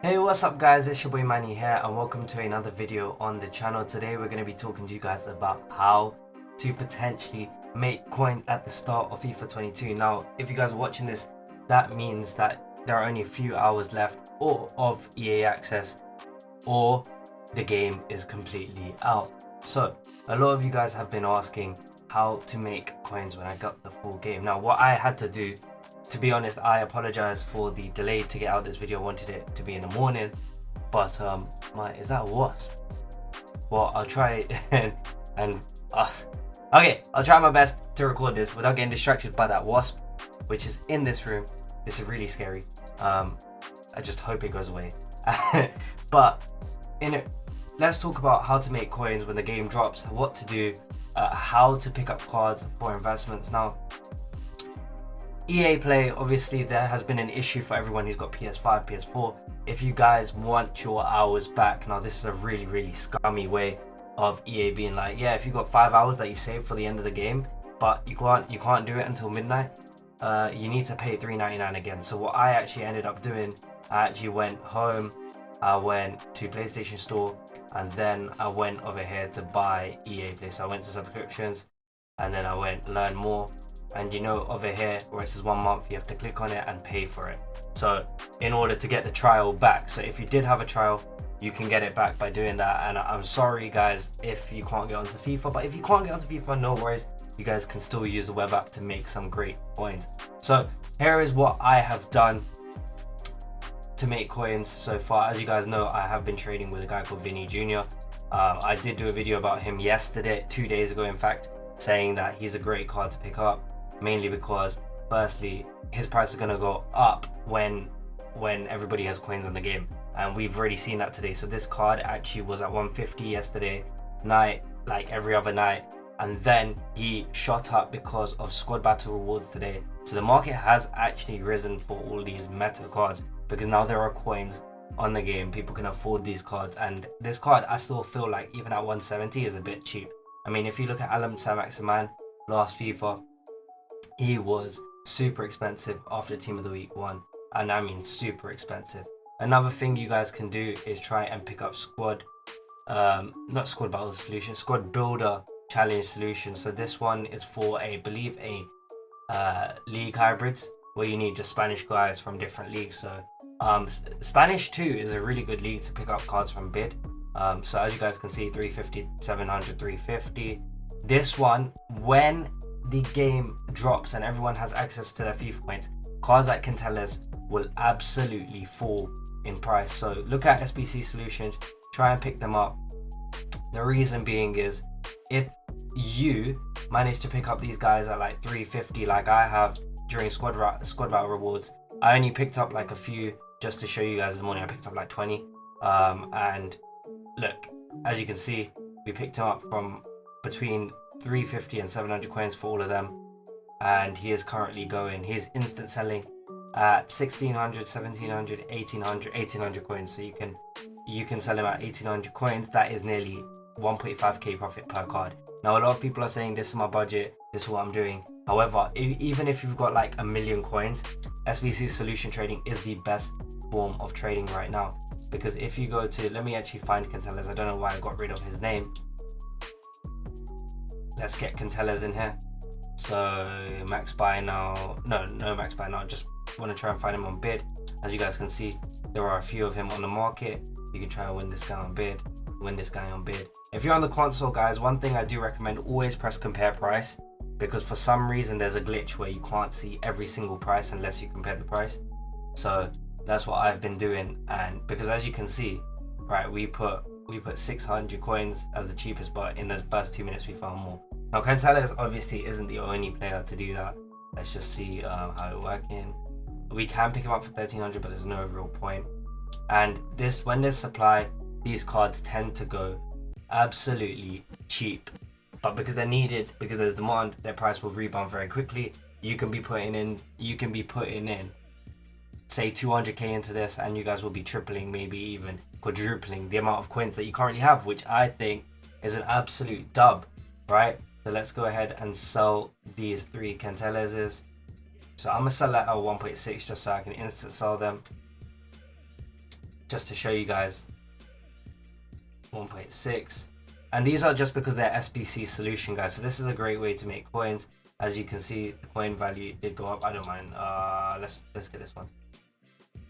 Hey, what's up guys, it's your boy Mannii here and welcome to another video on the channel. Today we're going to be talking to you guys about how to potentially make coins at the start of FIFA 22. Now, if you guys are watching this, that means that there are only a few hours left or of EA access, or the game is completely out. So, a lot of you guys have been asking how to make coins when I got the full game. Now, what I had to do, to be honest, I apologize for the delay to get out this video. I wanted it to be in the morning, but is that a wasp? Well, I'll try okay, I'll try my best to record this without getting distracted by that wasp, which is in this room. This is really scary. I just hope it goes away. But let's talk about how to make coins when the game drops, what to do, how to pick up cards for investments. Now, EA Play, obviously there has been an issue for everyone who's got PS5, PS4. If you guys want your hours back, now this is a really scummy way of EA being like, yeah, if you got 5 hours that you saved for the end of the game, but you can't do it until midnight, you need to pay $3.99 again. So what I actually ended up doing, I actually went home, I went to PlayStation Store, and then I went over here to buy EA Play. So I went to subscriptions, and then I went learn more. And you know, over here where it says 1 month, you have to click on it and pay for it. So in order to get the trial back, so if you did have a trial, you can get it back by doing that. And I'm sorry guys if you can't get onto FIFA, but if you can't get onto FIFA, no worries, you guys can still use the web app to make some great coins. So here is what I have done to make coins so far. As you guys know, I have been trading with a guy called Vinny Jr. I did do a video about him yesterday, 2 days ago in fact, saying that he's a great card to pick up, mainly because firstly his price is going to go up when everybody has coins in the game, and we've already seen that today. So this card actually was at 150 yesterday night, like every other night, and then he shot up because of squad battle rewards today. So the market has actually risen for all these meta cards because now there are coins on the game, people can afford these cards. And this card, I still feel like even at 170 is a bit cheap. I mean, if you look at Alam Saint-Maximin last FIFA, he was super expensive after Team of the Week 1, and I mean super expensive. Another thing you guys can do is try and pick up squad not squad battle solution, squad builder challenge solution. So this one is for I believe league hybrids, where you need just Spanish guys from different leagues. So Spanish 2 is a really good league to pick up cards from bid. So as you guys can see, 350, 700, 350. This one, when the game drops and everyone has access to their FIFA points, cards like Cantelas will absolutely fall in price. So look at SBC solutions, try and pick them up. The reason being is, if you manage to pick up these guys at like 350 like I have during squad battle rewards, I only picked up like a few just to show you guys this morning. I picked up like 20, and look, as you can see, we picked him up from between 350 and 700 coins for all of them, and he is currently going, he's instant selling at 1600, 1700, 1800 coins. So you can sell him at 1800 coins. That is nearly 1.5k profit per card. Now a lot of people are saying this is my budget, this is what I'm doing. However, even if you've got like a million coins, SBC solution trading is the best form of trading right now. Because if you go to, let me actually find Cantelas, I don't know why I got rid of his name. Let's get Cantelas in here. So max buy now, no max buy now, just want to try and find him on bid. As you guys can see, there are a few of him on the market. You can try and win this guy on bid, win this guy on bid. If you're on the console guys, one thing I do recommend, always press compare price, because for some reason there's a glitch where you can't see every single price unless you compare the price. So that's what I've been doing, and because as you can see, right, we put 600 coins as the cheapest, but in the first 2 minutes we found more. Now Cantelas obviously isn't the only player to do that. Let's just see how it's working. We can pick him up for 1300, but there's no real point. And this, when there's supply, these cards tend to go absolutely cheap, but because they're needed, because there's demand, their price will rebound very quickly. You can be putting in say 200k into this, and you guys will be tripling, maybe even quadrupling the amount of coins that you currently have, which I think is an absolute dub, right? So let's go ahead and sell these 3 Cantelases. So I'm gonna sell that at 1.6 just so I can instant sell them. just to show you guys. 1.6, and these are just because they're SBC solution, guys. So this is a great way to make coins. As you can see, the coin value did go up. I don't mind. Let's get this one,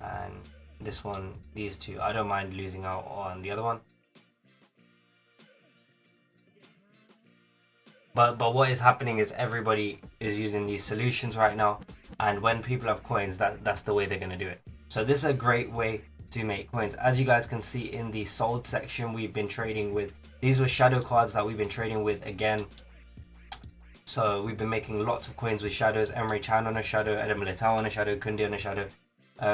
and this one, these two. I don't mind losing out on the other one. But what is happening is everybody is using these solutions right now, and when people have coins, that's the way they're gonna do it. So this is a great way to make coins. As you guys can see in the sold section, we've been trading with, these were shadow cards that we've been trading with again. So we've been making lots of coins with shadows. Emre Can on a shadow, Eder Militao on a shadow, Kunde on a shadow.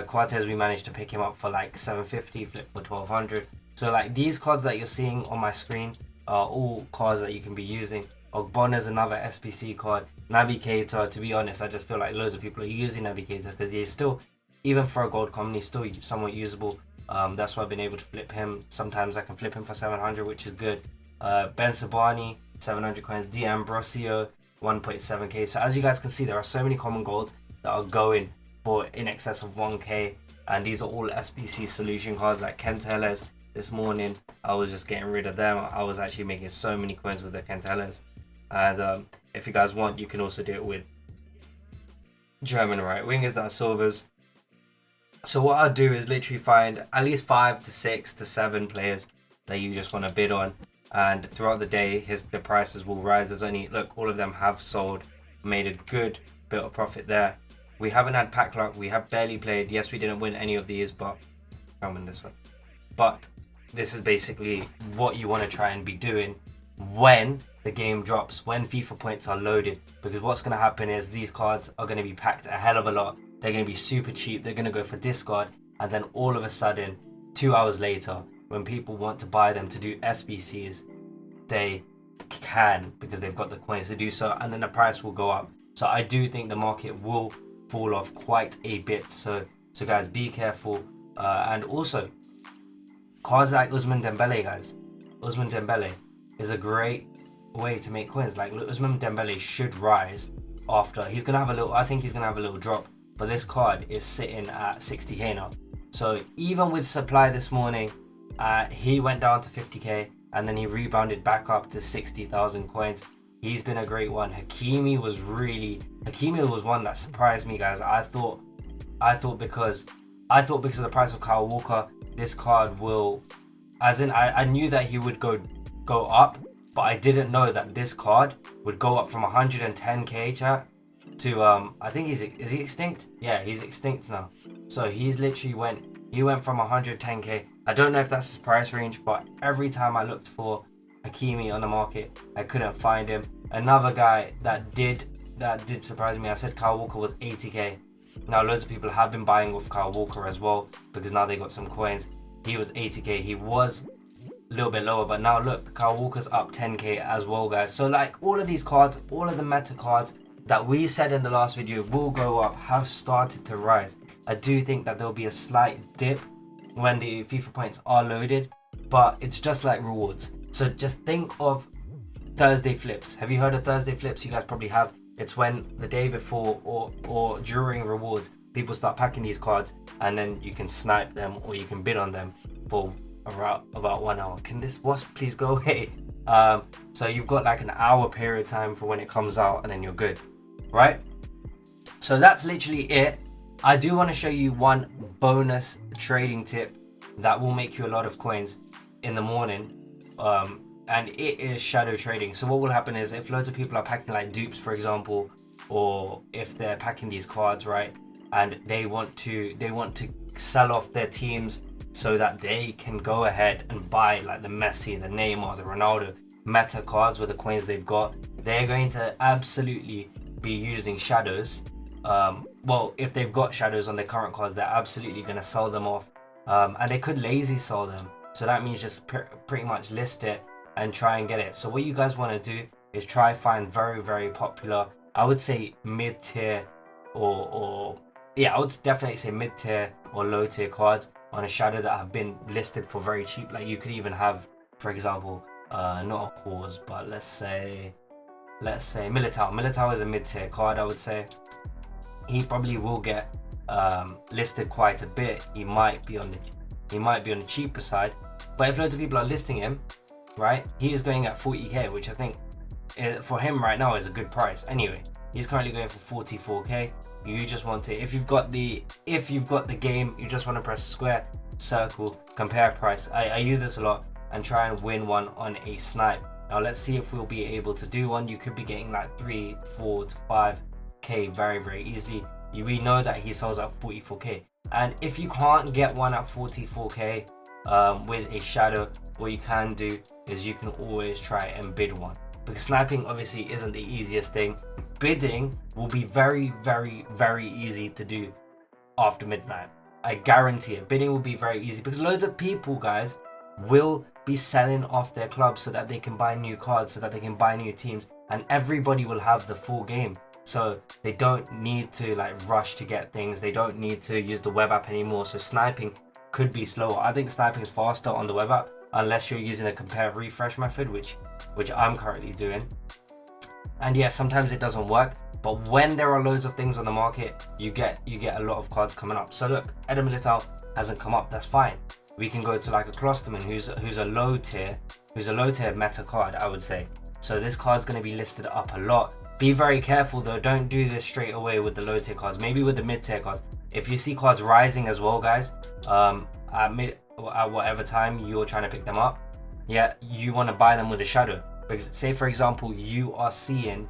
Cortez, we managed to pick him up for like 750, flip for 1200. So like these cards that you're seeing on my screen are all cards that you can be using. Ogbonna is another SBC card. Navigator, to be honest, I just feel like loads of people are using Navigator because they're still, even for a gold common, he's still somewhat usable. That's why I've been able to flip him. Sometimes I can flip him for 700, which is good. Ben Sabani, 700 coins. D'Ambrosio, 1.7k. So as you guys can see, there are so many common golds that are going for in excess of 1k, and these are all SBC solution cards like Kenteles. This morning I was just getting rid of them. I was actually making so many coins with the Kenteles, and if you guys want, you can also do it with German right wingers that are silvers. So what I'll do is literally find at least 5 to 6 to 7 players that you just want to bid on, and throughout the day the prices will rise. There's only, look, all of them have sold, made a good bit of profit there. We haven't had pack luck, we have barely played. Yes, we didn't win any of these, but I'll win this one. But this is basically what you want to try and be doing when the game drops, when FIFA points are loaded, because what's going to happen is these cards are going to be packed a hell of a lot. They're going to be super cheap, they're going to go for discard, and then all of a sudden 2 hours later, when people want to buy them to do SBCs, they can, because they've got the coins to do so, and then the price will go up. So I do think the market will fall off quite a bit, so guys, be careful. And also cards like Ousmane Dembele, guys. Ousmane Dembele is a great way to make coins. Like Ousmane Dembele should rise after, he's gonna have a little, I think he's gonna have a little drop, but this card is sitting at 60k now. So even with supply this morning, he went down to 50k and then he rebounded back up to 60,000 coins. He's been a great one. Hakimi was one that surprised me, guys. I thought because of the price of Kyle Walker, this card will, as in I knew that he would go up, but I didn't know that this card would go up from 110k chat to I think is he extinct? Yeah, he's extinct now. So he's literally went from 110k. I don't know if that's his price range, but every time I looked for Hakimi on the market, I couldn't find him. Another guy that did surprise me, I said Kyle Walker was 80k. Now loads of people have been buying off Kyle Walker as well, because now they got some coins. He was 80k. He was a little bit lower, but now look, Kyle Walker's up 10k as well, guys. So like all of these cards, all of the meta cards that we said in the last video will go up, have started to rise. I do think that there'll be a slight dip when the FIFA points are loaded, but it's just like rewards. So just think of Thursday flips. Have you heard of Thursday flips? You guys probably have. It's when the day before or during rewards, people start packing these cards, and then you can snipe them or you can bid on them for around about 1 hour. Can this wasp please go away? So you've got like an hour period time for when it comes out, and then you're good, right? So that's literally it. I do want to show you one bonus trading tip that will make you a lot of coins in the morning, and it is shadow trading. So what will happen is, if loads of people are packing like dupes, for example, or if they're packing these cards, right, and they want to sell off their teams so that they can go ahead and buy like the Messi, the Neymar, the Ronaldo meta cards with the coins they've got, they're going to absolutely be using shadows. Well, if they've got shadows on their current cards, they're absolutely going to sell them off, and they could lazy sell them. So that means just pretty much list it and try and get it. So what you guys want to do is try find very, very popular, I would say mid-tier or yeah, I would definitely say mid-tier or low-tier cards on a shadow that have been listed for very cheap. Like you could even have, for example, not a pause, but let's say Militao. Militao is a mid-tier card, I would say. He probably will get listed quite a bit. He might be on the he might be on the cheaper side. But if loads of people are listing him, right, he is going at 40k, which I think for him right now is a good price. Anyway, he's currently going for 44k. You just want to, if you've got the game, you just want to press square, circle, compare price. I use this a lot and try and win one on a snipe. Now let's see if we'll be able to do one. You could be getting like 3, 4 to 5k very easily. We know that he sells at 44k, and if you can't get one at 44k with a shadow, what you can do is you can always try and bid one, because sniping obviously isn't the easiest thing. Bidding will be very easy to do after midnight. I guarantee it. Bidding will be very easy because loads of people, guys, will be selling off their clubs so that they can buy new cards, so that they can buy new teams, and everybody will have the full game. So they don't need to like rush to get things. They don't need to use the web app anymore. So sniping could be slower. I think sniping is faster on the web app unless you're using a compare refresh method, which I'm currently doing. And yeah, sometimes it doesn't work. But when there are loads of things on the market, you get a lot of cards coming up. So look, Eder Militao hasn't come up. That's fine. We can go to like a Klosterman who's a low tier meta card, I would say. So this card's going to be listed up a lot. Be very careful though. Don't do this straight away with the low tier cards. Maybe with the mid tier cards. If you see cards rising as well, guys, at whatever time you're trying to pick them up, yeah, you want to buy them with a shadow. Because say for example, you are seeing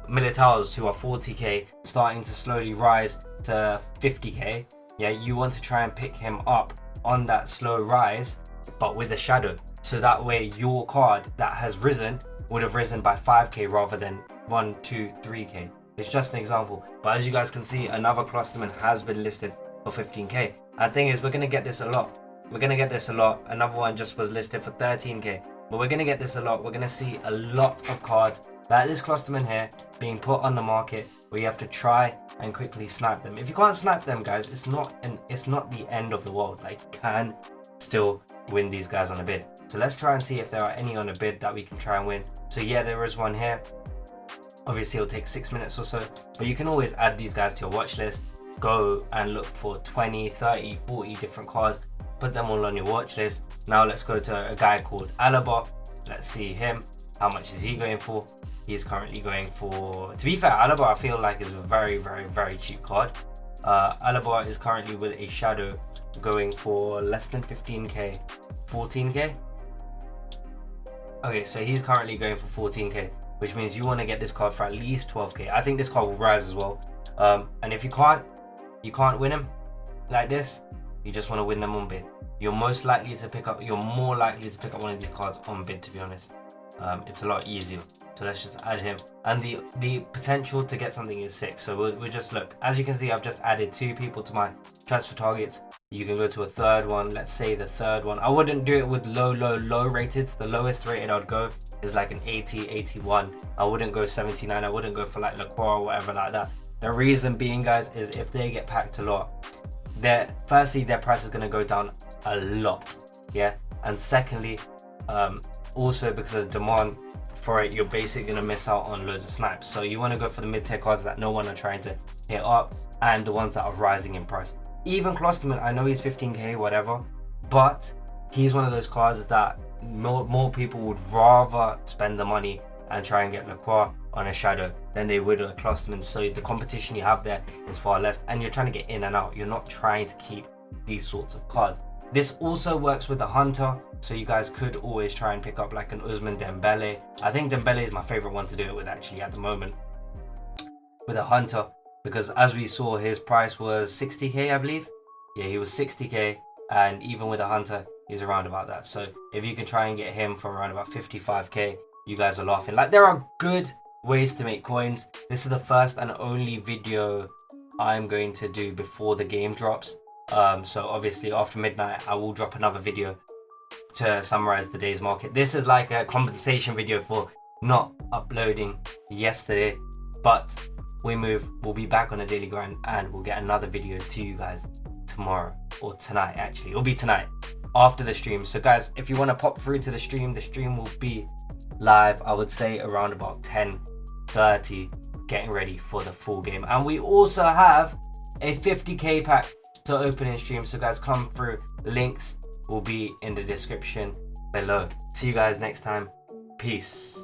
Militaos who are 40k starting to slowly rise to 50k. Yeah, you want to try and pick him up on that slow rise, but with a shadow. So that way your card that has risen would have risen by 5k rather than 1, 2, 3k. It's just an example. But as you guys can see, another Klosterman has been listed for 15k. And the thing is, we're going to get this a lot. Another one just was listed for 13k. But we're going to get this a lot. We're going to see a lot of cards like this Klosterman here being put on the market where you have to try and quickly snipe them. If you can't snipe them, guys, it's not the end of the world. Like, you can still win these guys on a bid. So let's try and see if there are any on a bid that we can try and win. So yeah, there is one here. Obviously it'll take 6 minutes or so, but you can always add these guys to your watch list. Go and look for 20, 30, 40 different cards, put them all on your watch list. Now let's go to a guy called Alaba. Let's see him. How much is he going for? He's currently going for, to be fair, Alaba I feel like is a very cheap card. Alaba is currently with a shadow going for less than 15k, 14k. Okay, so he's currently going for 14k, which means you want to get this card for at least 12k. I think this card will rise as well. And if you can't win him like this, you just want to win them on bid. You're more likely to pick up one of these cards on bid, to be honest. It's a lot easier. So let's just add him, and the potential to get something is 6. So we'll just look. As you can see, I've just added 2 people to my transfer targets. You can go to a third one. Let's say the third one, I wouldn't do it with low rated. The lowest rated I'd go is like an 80, 81. I wouldn't go 79. I wouldn't go for like Lacroix or whatever like that. The reason being, guys, is if they get packed a lot, firstly their price is going to go down a lot, yeah, and secondly, also because of demand for it, you're basically going to miss out on loads of snipes. So you want to go for the mid-tier cards that no one are trying to hit up, and the ones that are rising in price. Even Klosterman, I know he's 15k whatever, but he's one of those cards that more people would rather spend the money and try and get Lacroix on a shadow than they would a Klosterman. So the competition you have there is far less, and you're trying to get in and out. You're not trying to keep these sorts of cards. This also works with the Hunter, so you guys could always try and pick up like an Ousmane Dembele. I think Dembele is my favorite one to do it with actually at the moment, with a Hunter, because as we saw, his price was 60k, I believe. Yeah, he was 60k, and even with a Hunter, he's around about that. So if you can try and get him for around about 55k, you guys are laughing. Like, there are good ways to make coins. This is the first and only video I'm going to do before the game drops. So obviously after midnight I will drop another video to summarize the day's market. This is like a compensation video for not uploading yesterday, but we'll be back on a daily grind, and we'll get another video to you guys tomorrow, or tonight. Actually, it'll be tonight after the stream. So guys, if you want to pop through to the stream will be live, I would say around about 10:30, getting ready for the full game. And we also have a 50k pack to open in stream, so guys, come through. Links will be in the description below. See you guys next time. Peace.